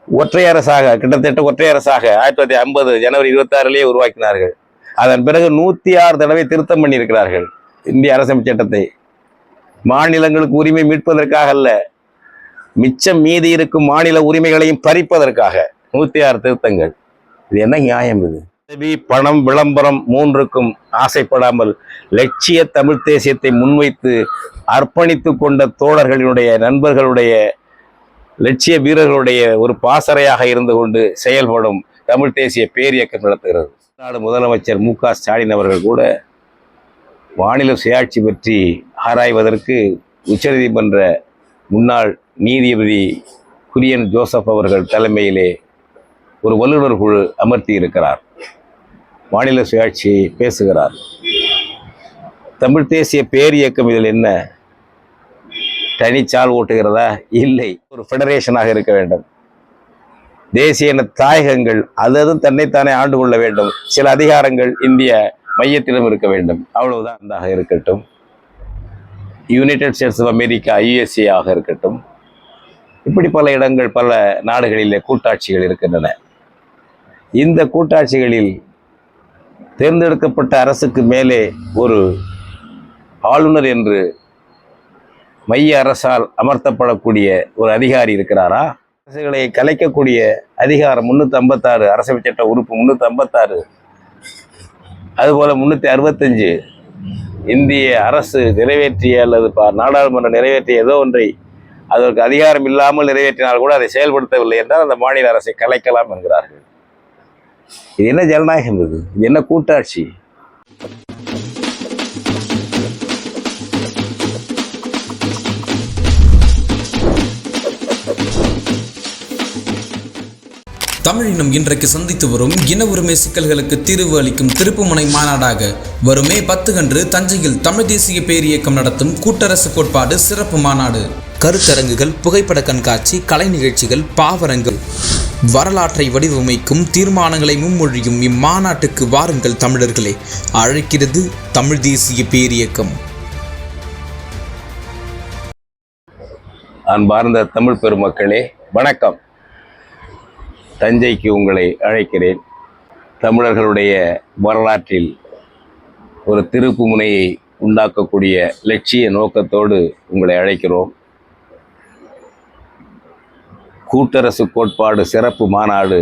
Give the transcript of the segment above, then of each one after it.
ஒற்றை அரசாக கிட்டத்தட்ட ஒற்றை அரசாக 1950 ஜனவரி 26 உருவாக்கினார்கள். அதன் பிறகு 106 தடவை திருத்தம் பண்ணியிருக்கிறார்கள் இந்திய அரசமைப்பு சட்டத்தை. மாநிலங்களுக்கு உரிமை மீட்பதற்காக அல்ல, மிச்சம் மீதி இருக்கும் மாநில உரிமைகளையும் பறிப்பதற்காக 106 திருத்தங்கள். இது என்ன நியாயம்? இது பணம் விளம்பரம் மூன்றுக்கும் ஆசைப்படாமல் லட்சிய தமிழ் தேசியத்தை முன்வைத்து அர்ப்பணித்து கொண்ட தோழர்களுடைய நண்பர்களுடைய லட்சிய வீரர்களுடைய ஒரு பாசறையாக இருந்து கொண்டு செயல்படும் தமிழ் தேசிய பேரியக்கம் நடத்துகிறது. நாடு முதலமைச்சர் மு.க.ஸ்டாலின் அவர்கள் கூட மாநில சுயாட்சி பற்றி ஆராய்வதற்கு உச்சநீதிமன்ற முன்னாள் நீதிபதி குரியன் ஜோசப் அவர்கள் தலைமையிலே ஒரு வல்லுநர் குழு அமர்த்தி இருக்கிறார். மாநில சுயாட்சியை பேசுகிறார். தமிழ் தேசிய பேரியக்கம் இதில் என்ன தனிச்சால் ஓட்டுகிறதா? இல்லை. ஒரு ஃபெடரேஷனாக இருக்க வேண்டும். தேசிய இன தாயகங்கள் அதுவும் தன்னைத்தானே ஆண்டு கொள்ள வேண்டும். சில அதிகாரங்கள் இந்திய மையத்திலும் இருக்க வேண்டும். அவ்வளவுதான் இருக்கட்டும். United States of America USA ஆக இருக்கட்டும். இப்படி பல இடங்கள் பல நாடுகளிலே கூட்டாட்சிகள் இருக்கின்றன. இந்த கூட்டாட்சிகளில் தேர்ந்தெடுக்கப்பட்ட அரசுக்கு மேலே ஒரு ஆளுநர் என்று மைய அரசால் அமர்த்தப்படக்கூடிய ஒரு அதிகாரி இருக்கிறாரா? அரசுகளை கலைக்கக்கூடிய அதிகாரம் 356 அரசமைப்பு சட்ட உறுப்பு 356, அதுபோல 365 இந்திய அரசு நிறைவேற்றிய அல்லது நாடாளுமன்றம் நிறைவேற்றிய ஏதோ ஒன்றை அதற்கு அதிகாரம் இல்லாமல் நிறைவேற்றினால் கூட அதை செயல்படுத்தவில்லை என்றால் அந்த மாநில அரசை கலைக்கலாம் என்கிறார்கள். இது என்ன ஜனநாயகம்? இது என்ன கூட்டாட்சி? தமிழினம் இன்றைக்கு சந்தித்து வரும் இன உரிமை சிக்கல்களுக்கு தீர்வு அளிக்கும் திருப்புமுனை மாநாடாக வரும் மே 10 அன்று தஞ்சையில் தமிழ் தேசிய பேரியக்கம் நடத்தும் கூட்டரசு கோட்பாடு சிறப்பு மாநாடு. கருத்தரங்குகள், புகைப்பட கண்காட்சி, கலை நிகழ்ச்சிகள், பாவரங்கள், வரலாற்றை வடிவமைக்கும் தீர்மானங்களை முன்மொழியும் இம்மாநாட்டுக்கு வாருங்கள் தமிழர்களே, அழைக்கிறது தமிழ் தேசிய பேரியக்கம். அன்பார்ந்த தமிழ் பெருமக்களே, வணக்கம். தஞ்சைக்கு உங்களை அழைக்கிறேன். தமிழர்களுடைய வரலாற்றில் ஒரு திருப்பு முனையை உண்டாக்கக்கூடிய லட்சிய நோக்கத்தோடு உங்களை அழைக்கிறோம். கூட்டரசு கோட்பாடு சிறப்பு மாநாடு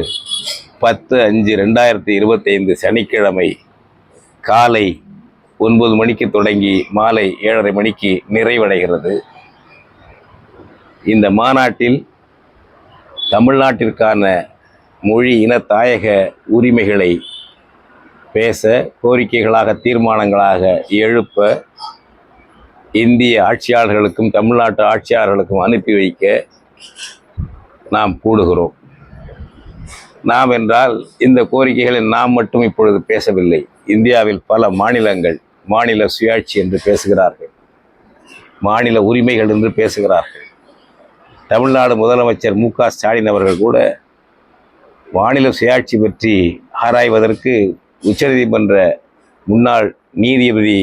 10/5/2025 சனிக்கிழமை காலை 9 மணிக்கு தொடங்கி மாலை 7:30 மணிக்கு நிறைவடைகிறது. இந்த மாநாட்டில் தமிழ்நாட்டிற்கான மொழி இன தாயக உரிமைகளை பேச, கோரிக்கைகளாக தீர்மானங்களாக எழுப்ப, இந்திய ஆட்சியாளர்களுக்கும் தமிழ்நாட்டு ஆட்சியாளர்களுக்கும் அனுப்பி வைக்க நாம் கூடுகிறோம். நாம் என்றால் இந்த கோரிக்கைகளை நாம் மட்டும் இப்பொழுது பேசவில்லை. இந்தியாவில் பல மாநிலங்கள் மாநில சுயாட்சி என்று பேசுகிறார்கள், மாநில உரிமைகள் என்று பேசுகிறார்கள். தமிழ்நாடு முதலமைச்சர் மு.க.ஸ்டாலின் அவர்கள் கூட மாநில சுயாட்சி பற்றி ஆராய்வதற்கு உச்சநீதிமன்ற முன்னாள் நீதிபதி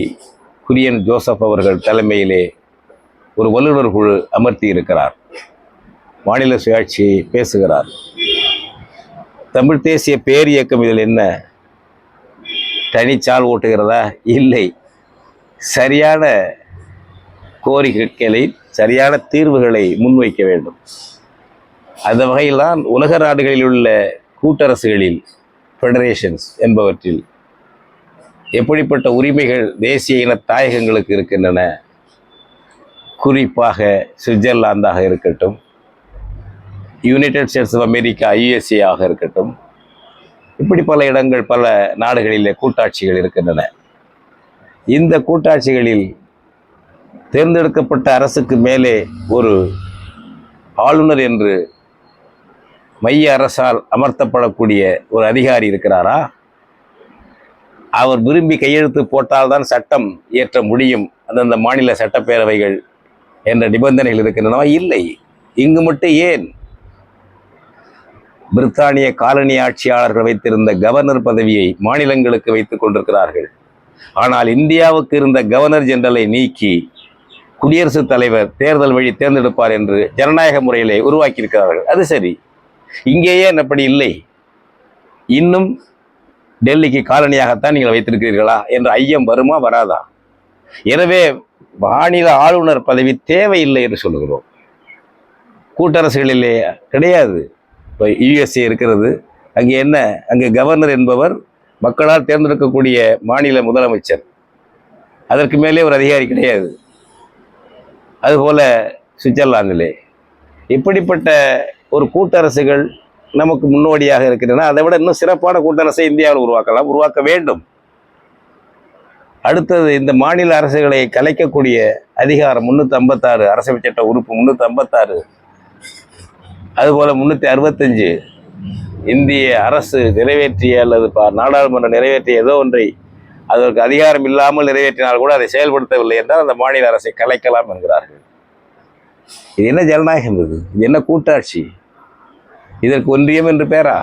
குரியன் ஜோசப் அவர்கள் தலைமையிலே ஒரு வல்லுநர் குழு அமர்த்தி இருக்கிறார். மாநில சுயாட்சியை பேசுகிறார். தமிழ் தேசிய பேரியக்கம் இதில் என்ன தனிச்சால் ஓட்டுகிறதா? இல்லை. சரியான கோரிக்கைகளை, சரியான தீர்வுகளை முன்வைக்க வேண்டும். அந்த வகையில்தான் உலக நாடுகளில் உள்ள கூட்டரசுகளில், ஃபெடரேஷன்ஸ் என்பவற்றில் எப்படிப்பட்ட உரிமைகள் தேசிய இன தாயகங்களுக்கு இருக்கின்றன. குறிப்பாக சுவிட்சர்லாந்தாக இருக்கட்டும், United States of America USA ஆக இருக்கட்டும், இப்படி பல இடங்கள் பல நாடுகளிலே கூட்டாட்சிகள் இருக்கின்றன. இந்த கூட்டாட்சிகளில் தேர்ந்தெடுக்கப்பட்ட அரசுக்கு மேலே ஒரு ஆளுநர் என்று மைய அரசால் அமர்த்தப்படக்கூடிய ஒரு அதிகாரி இருக்கிறாரா? அவர் விரும்பி கையெழுத்து போட்டால்தான் சட்டம் இயற்ற முடியும், அந்தந்த மாநில சட்டப்பேரவைகள் என்ற நிபந்தனைகள் இருக்கின்றனவா? இல்லை. இங்கு மட்டும் ஏன் பிரித்தானிய காலனி ஆட்சியாளர்கள் வைத்திருந்த கவர்னர் பதவியை மாநிலங்களுக்கு வைத்துக் கொண்டிருக்கிறார்கள். ஆனால் இந்தியாவுக்கு இருந்த கவர்னர் ஜெனரலை நீக்கி குடியரசுத் தலைவர் தேர்தல் வழி தேர்ந்தெடுப்பார் என்று ஜனநாயக முறையிலே உருவாக்கியிருக்கிறார்கள். அது சரி. இங்கேயே அப்படி இல்லை, இன்னும் டெல்லிக்கு காலனியாகத்தான் நீங்கள் வைத்திருக்கிறீர்களா என்ற ஐயம் வருமா வராதா? எனவே மாநில ஆளுநர் பதவி தேவையில்லை என்று சொல்லுகிறோம். கூட்டரசுகளிலே கிடையாது. இப்போ யுஎஸ்ஏ இருக்கிறது, அங்கே என்ன, அங்கே கவர்னர் என்பவர் மக்களால் தேர்ந்தெடுக்கக்கூடிய மாநில முதலமைச்சர், அதற்கு மேலே ஒரு அதிகாரி கிடையாது. அதுபோல சுவிட்சர்லாந்திலே இப்படிப்பட்ட ஒரு கூட்டரசுகள் நமக்கு முன்னோடியாக இருக்கின்றன. அதை விட இன்னும் சிறப்பான கூட்டரசை இந்தியாவில் உருவாக்கலாம், உருவாக்க வேண்டும். அடுத்தது, இந்த மாநில அரசுகளை கலைக்கக்கூடிய அதிகாரம் 356 அரசமைப்பு சட்ட உறுப்பு 356, அதுபோல 365 இந்திய அரசு நிறைவேற்றிய அல்லது நாடாளுமன்றம் நிறைவேற்றிய ஏதோ ஒன்றை அதற்கு அதிகாரம் இல்லாமல் நிறைவேற்றினால் கூட அதை செயல்படுத்தவில்லை என்றால் அந்த மாநில அரசை கலைக்கலாம் என்கிறார்கள். இது என்ன ஜனநாயகம்? இது என்ன கூட்டாட்சி? இதற்கு ஒன்றியம் என்று பேரா?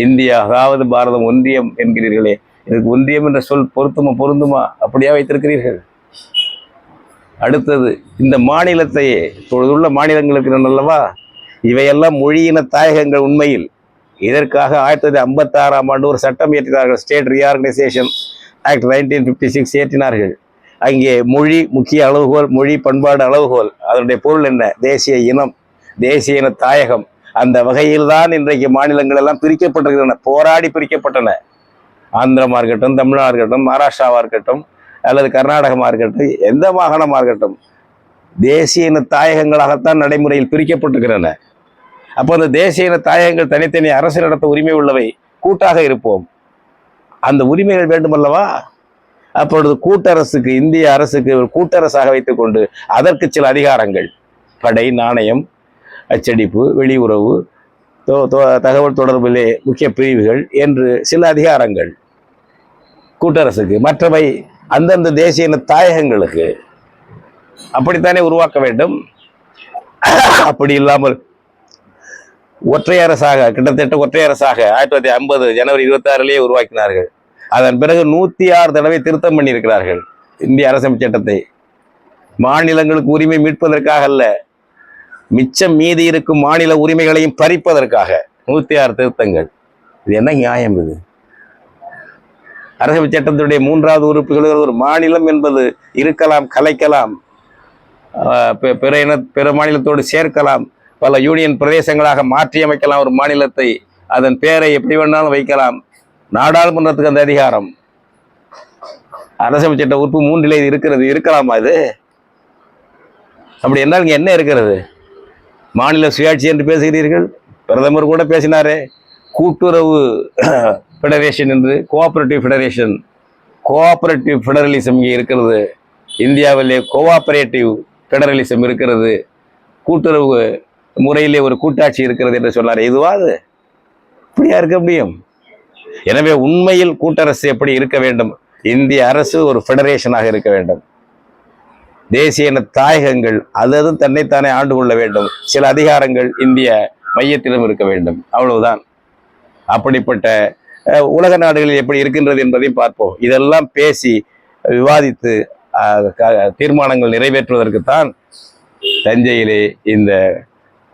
இந்தியா, அதாவது பாரதம் ஒன்றியம் என்கிறீர்களே, இதற்கு ஒன்றியம் என்ற சொல் பொருந்துமா? அப்படியா வைத்திருக்கிறீர்கள்? அடுத்தது, இந்த மாநிலத்தையே இப்பொழுதுள்ள மாநிலங்களுக்கு அல்லவா, இவையெல்லாம் மொழியின தாயகங்கள். உண்மையில் இதற்காக 1956ஆம் ஆண்டு ஒரு சட்டம் இயற்றினார்கள், ஸ்டேட் ரீஆர்கனைசேஷன் ஆக்ட் 1956 இயற்றினார்கள். அங்கே மொழி முக்கிய அளவுகோல், மொழி பண்பாடு அளவுகோல். அதனுடைய பொருள் என்ன? தேசிய இனம், தேசிய இன தாயகம். அந்த வகையில் தான் இன்றைக்கு மாநிலங்கள் எல்லாம் பிரிக்கப்பட்டிருக்கின்றன, போராடி பிரிக்கப்பட்டன. ஆந்திரமாக இருக்கட்டும், தமிழ்நாடு இருக்கட்டும், மகாராஷ்டிராவாக இருக்கட்டும், அல்லது கர்நாடகமாக இருக்கட்டும், எந்த மாகாணமாக இருக்கட்டும், தேசிய இன தாயகங்களாகத்தான் நடைமுறையில் பிரிக்கப்பட்டிருக்கின்றன. அப்போ அந்த தேசிய இன தாயகங்கள் தனித்தனி அரசு நடத்த உரிமை உள்ளவை, கூட்டாக இருப்போம். அந்த உரிமைகள் வேண்டுமல்லவா? அப்பொழுது கூட்டரசுக்கு, இந்திய அரசுக்கு ஒரு கூட்டரசாக வைத்துக்கொண்டு அதற்கு சில அதிகாரங்கள், படை, நாணயம், அச்சடிப்பு, வெளியுறவு, தகவல் தொடர்பிலே முக்கிய பிரிவுகள் என்று சில அதிகாரங்கள் கூட்டரசுக்கு, மற்றவை அந்தந்த தேசிய இன தாயகங்களுக்கு. அப்படித்தானே உருவாக்க வேண்டும். அப்படி இல்லாமல் ஒற்றை அரசாக, கிட்டத்தட்ட ஒற்றை அரசாக 1950 ஜனவரி 26 உருவாக்கினார்கள். அதன் பிறகு 106 தடவை திருத்தம் பண்ணியிருக்கிறார்கள் இந்திய அரசமைப்பு சட்டத்தை. மாநிலங்களுக்கு உரிமை மீட்பதற்காக அல்ல, மிச்சம் மீதி இருக்கும் மாநில உரிமைகளையும் பறிப்பதற்காக 106 திருத்தங்கள். இது என்ன நியாயம்? இது அரசமைப்பு சட்டத்தினுடைய 3வது உறுப்புகள், ஒரு மாநிலம் என்பது இருக்கலாம், கலைக்கலாம், பிற மாநிலத்தோடு சேர்க்கலாம், பல யூனியன் பிரதேசங்களாக மாற்றி அமைக்கலாம் ஒரு மாநிலத்தை, அதன் பெயரை எப்படி வேணாலும் வைக்கலாம். நாடாளுமன்றத்துக்கு அந்த அதிகாரம் அரசமைப்பு சட்ட உறுப்பு 3 இருக்கிறது. இருக்கலாமா இது? அப்படி என்றால் இங்கே என்ன இருக்கிறது? மாநில சுயாட்சி என்று பேசுகிறீர்கள். பிரதமர் கூட பேசினாரே, கூட்டுறவு ஃபெடரேஷன் என்று, கோஆபரேட்டிவ் ஃபெடரேஷன், கோஆபரேட்டிவ் ஃபெடரலிசம் இங்கே இருக்கிறது. இந்தியாவிலே கோஆபரேட்டிவ் ஃபெடரலிசம் இருக்கிறது, கூட்டுறவு முறையிலே ஒரு கூட்டாட்சி இருக்கிறது என்று சொன்னார். இதுவா அது? இப்படியா இருக்க முடியும்? எனவே உண்மையில் கூட்டரசு எப்படி இருக்க வேண்டும்? இந்திய அரசு ஒரு ஃபெடரேஷனாக இருக்க வேண்டும். தேசிய இன தாயகங்கள் அதது தன்னைத்தானே ஆண்டு கொள்ள வேண்டும். சில அதிகாரங்கள் இந்திய மையத்திலும் இருக்க வேண்டும். அவ்வளவுதான். அப்படிப்பட்ட உலக நாடுகளில் எப்படி இருக்கின்றது என்பதையும் பார்ப்போம். இதெல்லாம் பேசி விவாதித்து தீர்மானங்கள் நிறைவேற்றுவதற்குத்தான் தஞ்சையிலே இந்த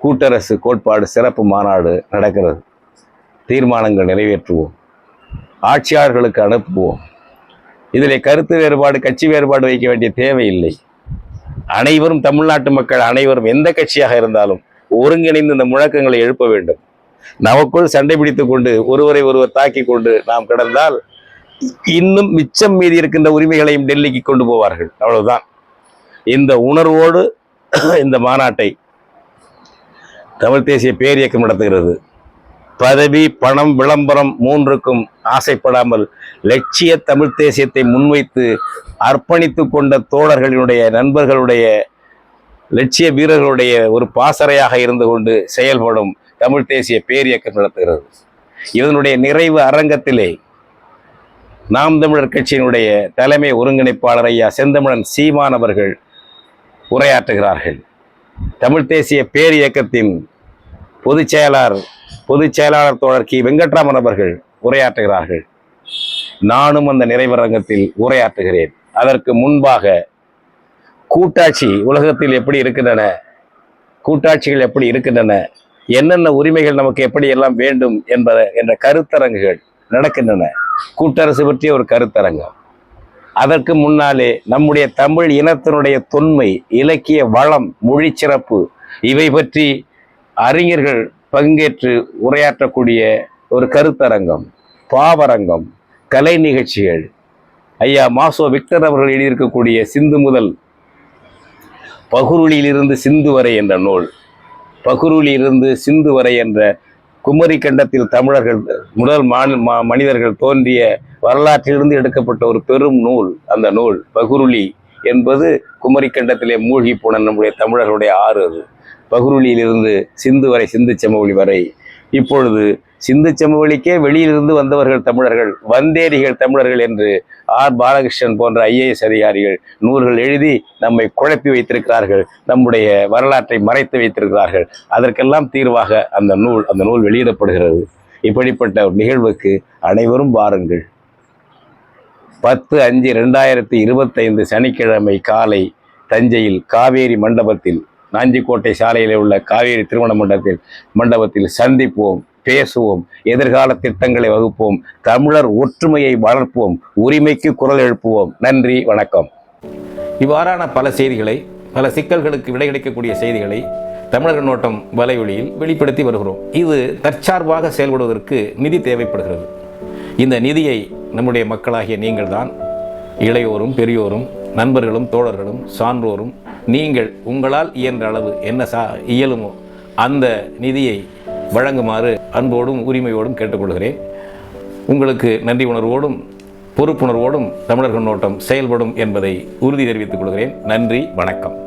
கூட்டரசு கோட்பாடு சிறப்பு மாநாடு நடக்கிறது. தீர்மானங்கள் நிறைவேற்றுவோம், ஆட்சியாளர்களுக்கு அனுப்புவோம். இதில் கருத்து வேறுபாடு, கட்சி வேறுபாடு வைக்க வேண்டிய தேவையில்லை. அனைவரும், தமிழ்நாட்டு மக்கள் அனைவரும், எந்த கட்சியாக இருந்தாலும் ஒருங்கிணைந்து இந்த முழக்கங்களை எழுப்ப வேண்டும். நமக்குள் சண்டை பிடித்துக் கொண்டு ஒருவரை ஒருவர் தாக்கி கொண்டு நாம் கிடந்தால் இன்னும் மிச்சம் மீதி இருக்கின்ற உரிமைகளையும் டெல்லிக்கு கொண்டு போவார்கள். அவ்வளவுதான். இந்த உணர்வோடு இந்த மாநாட்டை தமிழ் தேசிய பேரியக்கம் நடத்துகிறது. பதவி, பணம், விளம்பரம் 3க்கும் ஆசைப்படாமல் லட்சிய தமிழ் தேசியத்தை முன்வைத்து அர்ப்பணித்து கொண்ட தோழர்களினுடைய, நண்பர்களுடைய, லட்சிய வீரர்களுடைய ஒரு பாசறையாக இருந்து கொண்டு செயல்படும் தமிழ் தேசிய பேரியக்கம் நடத்துகிறது. இதனுடைய நிறைவு அரங்கத்திலே நாம் தமிழர் கட்சியினுடைய தலைமை ஒருங்கிணைப்பாளர் ஐயா செந்தமிழன் சீமான் அவர்கள் உரையாற்றுகிறார்கள். தமிழ் தேசிய பேரியக்கத்தின் பொதுச் செயலாளர் தோழர் கி வெங்கட்ராமன் அவர்கள் உரையாற்றுகிறார்கள். நானும் அந்த நிறைவரங்கத்தில் உரையாற்றுகிறேன். அதற்கு முன்பாக கூட்டாட்சி உலகத்தில் எப்படி இருக்கின்றன, கூட்டாட்சிகள் எப்படி இருக்கின்றன, என்னென்ன உரிமைகள் நமக்கு எப்படி எல்லாம் வேண்டும் என்ற கருத்தரங்குகள் நடக்கின்றன. கூட்டரசு பற்றிய ஒரு கருத்தரங்கம். அதற்கு முன்னாலே நம்முடைய தமிழ் இனத்தினுடைய தொன்மை, இலக்கிய வளம், மொழி சிறப்பு இவை பற்றி அறிஞர்கள் பங்கேற்று உரையாற்றக்கூடிய ஒரு கருத்தரங்கம், பாவரங்கம், கலை நிகழ்ச்சிகள். ஐயா மாசோ விக்டர் அவர்கள் எழுதியிருக்கக்கூடிய சிந்து முதல் பகுருளியிலிருந்து சிந்து வரை என்ற நூல், பகுருளியிலிருந்து சிந்து வரை என்ற குமரி கண்டத்தில் தமிழர்கள் முதல் மனிதர்கள் தோன்றிய வரலாற்றிலிருந்து எடுக்கப்பட்ட ஒரு பெரும் நூல். அந்த நூல் பகுருளி என்பது குமரி கண்டத்திலே மூழ்கி போன நம்முடைய தமிழர்களுடைய ஆறு. அது பகுருளியிலிருந்து சிந்து வரை, சிந்து சமவெளி வரை. இப்பொழுது சிந்து சமவெளிக்கே வெளியிலிருந்து வந்தவர்கள் தமிழர்கள், வந்தேரிகள் தமிழர்கள் என்று ஆர் பாலகிருஷ்ணன் போன்ற IAS அதிகாரிகள் நூல்கள் எழுதி நம்மை குழப்பி வைத்திருக்கிறார்கள், நம்முடைய வரலாற்றை மறைத்து வைத்திருக்கிறார்கள். அதற்கெல்லாம் தீர்வாக அந்த நூல் வெளியிடப்படுகிறது. இப்படிப்பட்ட ஒரு நிகழ்வுக்கு அனைவரும் வாருங்கள். 10/5/2025 சனிக்கிழமை காலை தஞ்சையில் காவேரி மண்டபத்தில், நாஞ்சிக்கோட்டை சாலையில் உள்ள காவேரி திருமண மண்டபத்தில் சந்திப்போம், பேசுவோம், எதிர்கால திட்டங்களை வகுப்போம், தமிழர் ஒற்றுமையை வளர்ப்போம், உரிமைக்கு குரல் எழுப்புவோம். நன்றி, வணக்கம். இவ்வாறான பல செய்திகளை, பல சிக்கல்களுக்கு விடை கிடைக்கக்கூடிய செய்திகளை தமிழர் கண்ணோட்டம் வலையொலியில் வெளிப்படுத்தி வருகிறோம். இது தற்சார்பாக செயல்படுவதற்கு நிதி தேவைப்படுகிறது. இந்த நிதியை நம்முடைய மக்களாகிய நீங்கள் தான், இளையோரும் பெரியோரும் நண்பர்களும் தோழர்களும் சான்றோரும், நீங்கள் உங்களால் இயன்ற அளவு என்ன இயலுமோ அந்த நிதியை வழங்குமாறு அன்போடும் உரிமையோடும் கேட்டுக்கொள்கிறேன். உங்களுக்கு நன்றி உணர்வோடும் பொறுப்புணர்வோடும் தமிழர் கண்ணோட்டம் செயல்படும் என்பதை உறுதி தெரிவித்துக் கொள்கிறேன். நன்றி, வணக்கம்.